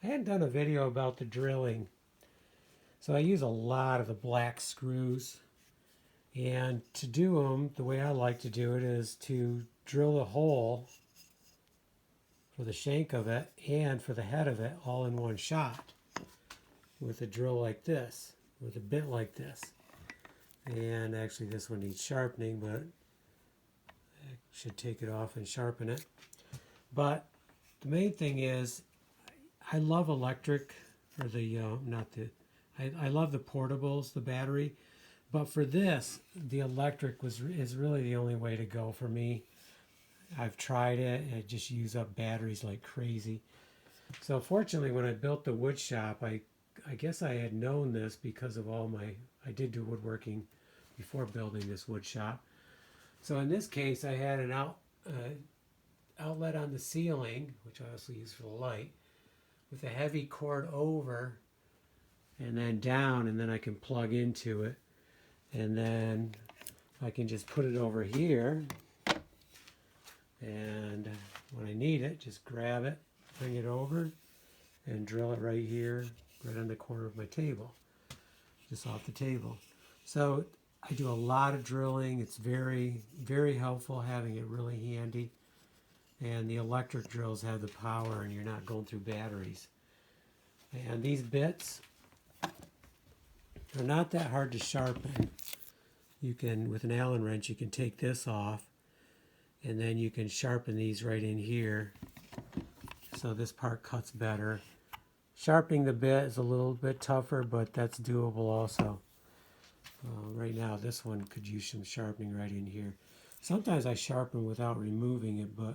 I hadn't done a video about the drilling. So I use a lot of the black screws. And to do them, the way I like to do it is to drill a hole for the shank of it and for the head of it all in one shot with a drill like this, with a bit like this. And actually this one needs sharpening, but I should take it off and sharpen it. But the main thing is I love electric, or the, I love the portables, the battery. But for this, the electric is really the only way to go for me. I've tried it, and it just uses up batteries like crazy. So fortunately, when I built the wood shop, I guess I had known this because of I did do woodworking before building this wood shop. So in this case, I had an outlet on the ceiling, which I also use for the light, with a heavy cord over and then down, and then I can plug into it. And then I can just put it over here, and when I need it, just grab it, bring it over, and drill it right here, right on the corner of my table, just off the table. So I do a lot of drilling. It's very, very helpful having it really handy. And the electric drills have the power, and you're not going through batteries. And these bits are not that hard to sharpen. You can, with an Allen wrench, you can take this off, and then you can sharpen these right in here, so this part cuts better. Sharpening the bit is a little bit tougher, but that's doable also. Right now, this one could use some sharpening right in here. Sometimes I sharpen without removing it, but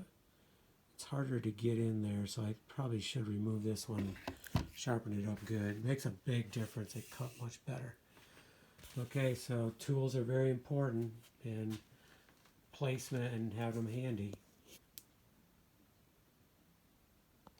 it's harder to get in there, so I probably should remove this one and sharpen it up good. It makes a big difference. They cut much better. Okay, so tools are very important, and placement and have them handy.